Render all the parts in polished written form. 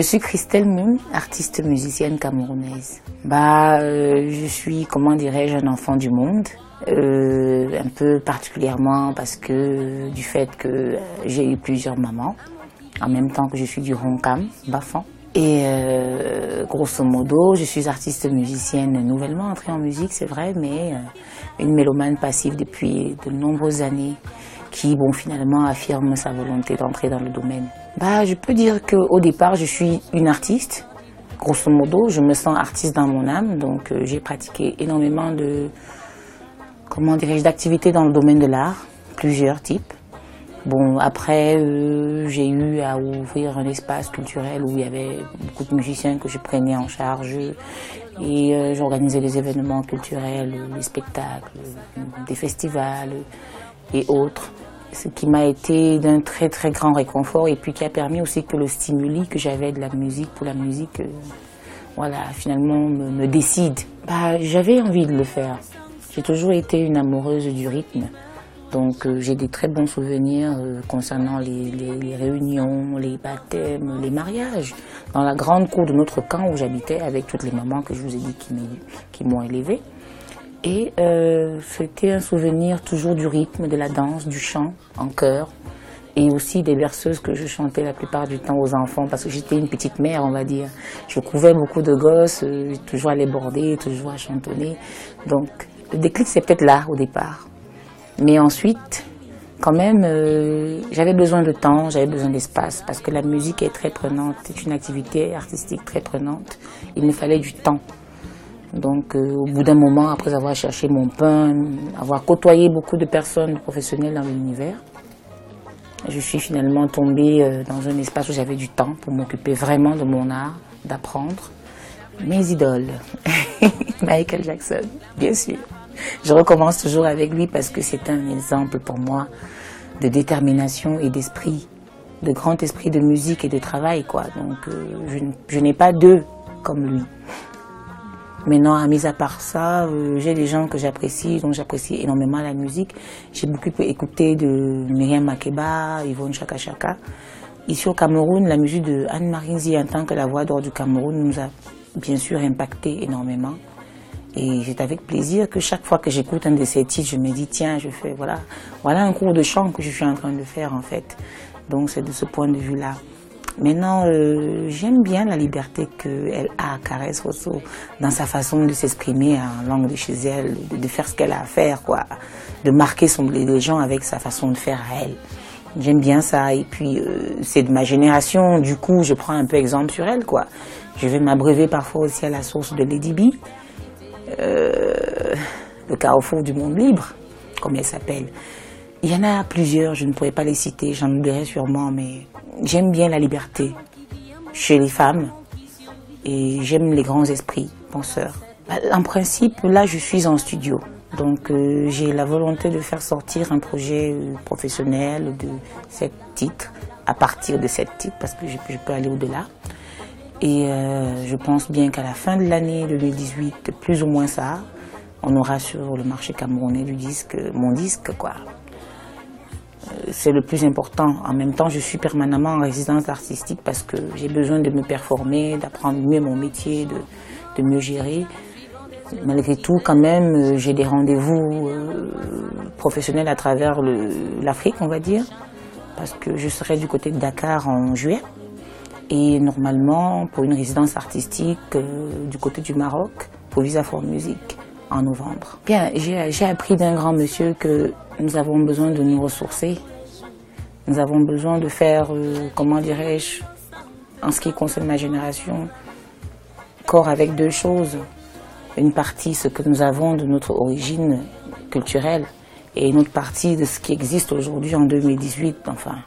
Je suis Christelle Moon, artiste musicienne camerounaise. Je suis, comment dirais-je, un enfant du monde. Un peu particulièrement parce que du fait que j'ai eu plusieurs mamans, en même temps que je suis du Ronkam, Bafan. Et grosso modo, je suis artiste musicienne nouvellement entrée en musique, c'est vrai, mais une mélomane passive depuis de nombreuses années qui, finalement, affirme sa volonté d'entrer dans le domaine. Je peux dire qu'au départ, je suis une artiste. Grosso modo, je me sens artiste dans mon âme, donc j'ai pratiqué énormément d'activités dans le domaine de l'art, plusieurs types. Après, j'ai eu à ouvrir un espace culturel où il y avait beaucoup de musiciens que je prenais en charge et j'organisais des événements culturels, des spectacles, des festivals et autres. Ce qui m'a été d'un très très grand réconfort et puis qui a permis aussi que le stimuli que j'avais de la musique pour la musique, finalement me décide. J'avais envie de le faire. J'ai toujours été une amoureuse du rythme. Donc j'ai des très bons souvenirs concernant les réunions, les baptêmes, les mariages. Dans la grande cour de notre camp où j'habitais avec toutes les mamans que je vous ai dit qui m'ont élevée. Et c'était un souvenir toujours du rythme, de la danse, du chant en chœur. Et aussi des berceuses que je chantais la plupart du temps aux enfants parce que j'étais une petite mère, on va dire. Je couvais beaucoup de gosses, toujours à les border, toujours à chantonner. Donc le déclic c'est peut-être là au départ. Mais ensuite, quand même, j'avais besoin de temps, j'avais besoin d'espace parce que la musique est très prenante, c'est une activité artistique très prenante. Il me fallait du temps. Donc au bout d'un moment, après avoir cherché mon pain, avoir côtoyé beaucoup de personnes professionnelles dans l'univers, je suis finalement tombée dans un espace où j'avais du temps pour m'occuper vraiment de mon art, d'apprendre. Mes idoles, Michael Jackson, bien sûr. Je recommence toujours avec lui parce que c'est un exemple pour moi de détermination et d'esprit, de grand esprit de musique et de travail, quoi. Donc je n'ai pas deux comme lui. Maintenant, mis à part ça, j'ai des gens que j'apprécie, dont j'apprécie énormément la musique. J'ai beaucoup écouté de Myriam Makeba, Yvonne Chaka Chaka. Ici au Cameroun, la musique de Anne-Marie Nzi en tant que la voix d'or du Cameroun nous a bien sûr impacté énormément. Et c'est avec plaisir que chaque fois que j'écoute un de ces titres, je me dis tiens, je fais voilà un cours de chant que je suis en train de faire en fait. Donc c'est de ce point de vue-là. Maintenant, j'aime bien la liberté qu'elle a, Caresse Rosso, dans sa façon de s'exprimer en langue de chez elle, de faire ce qu'elle a à faire, quoi, de marquer les gens avec sa façon de faire à elle. J'aime bien ça, et puis c'est de ma génération, du coup je prends un peu exemple sur elle, quoi. Je vais m'abreuver parfois aussi à la source de Lady B, le carrefour du monde libre, comme elle s'appelle. Il y en a plusieurs, je ne pourrais pas les citer, j'en oublierai sûrement, mais j'aime bien la liberté chez les femmes et j'aime les grands esprits penseurs. En principe, là, je suis en studio. Donc, j'ai la volonté de faire sortir un projet professionnel de 7 titres, à partir de 7 titres, parce que je peux aller au-delà. Et je pense bien qu'à la fin de l'année 2018, plus ou moins ça, on aura sur le marché camerounais mon disque, quoi. C'est le plus important. En même temps, je suis permanemment en résidence artistique parce que j'ai besoin de me performer, d'apprendre mieux mon métier, de mieux gérer. Malgré tout, quand même, j'ai des rendez-vous professionnels à travers l'Afrique, on va dire, parce que je serai du côté de Dakar en juillet. Et normalement, pour une résidence artistique du côté du Maroc, pour Visa for Music, en novembre. Bien, j'ai appris d'un grand monsieur que nous avons besoin de nous ressourcer. Nous avons besoin de faire, comment dirais-je, en ce qui concerne ma génération, corps avec deux choses. Une partie, ce que nous avons de notre origine culturelle, et une autre partie de ce qui existe aujourd'hui en 2018, enfin.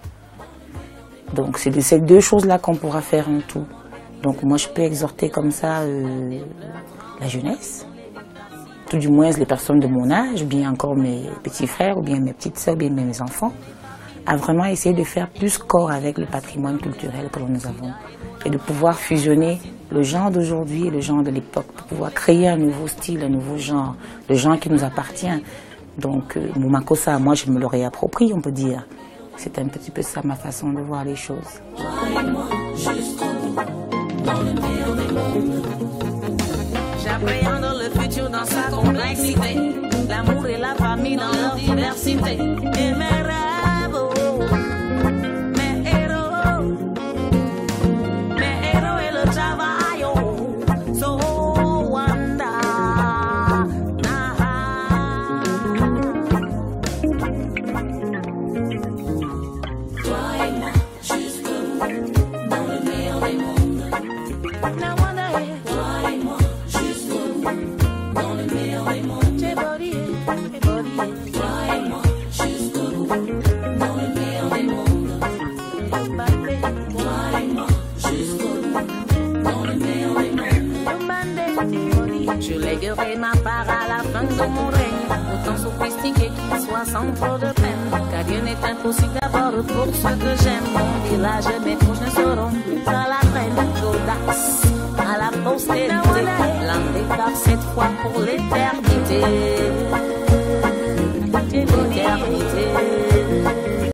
Donc c'est de ces deux choses-là qu'on pourra faire un tout. Donc moi je peux exhorter comme ça la jeunesse, tout du moins les personnes de mon âge, ou bien encore mes petits frères, ou bien mes petites sœurs, ou bien mes enfants, à vraiment essayer de faire plus corps avec le patrimoine culturel que nous avons et de pouvoir fusionner le genre d'aujourd'hui et le genre de l'époque pour pouvoir créer un nouveau style, un nouveau genre, le genre qui nous appartient. Donc mon Makossa, moi je me le réapproprie, on peut dire. C'est un petit peu ça ma façon de voir les choses. dans le meilleur des mondes. J'appréhende le futur dans sa complexité, l'amour et la famille dans leur diversité. Et mes rêves, mes héros et le travail, so wonder. Toi et moi, jusqu'au bout, dans le meilleur des mondes. Toi et moi, jusqu'au bout, dans le meilleur des mondes. Toi et moi, jusqu'au bout, dans le meilleur des mondes. Toi et moi, jusqu'au bout, dans le meilleur des mondes. Je lèguerai ma part à la fin de mon règne, autant sophistiqué qu'il soit sans trop de peine. Car rien n'est impossible d'abord pour ceux que j'aime. Mon village et mes proches ne seront plus à la traîne. D'audace à la postérité, l'un cette fois pour l'éternité. L'éternité.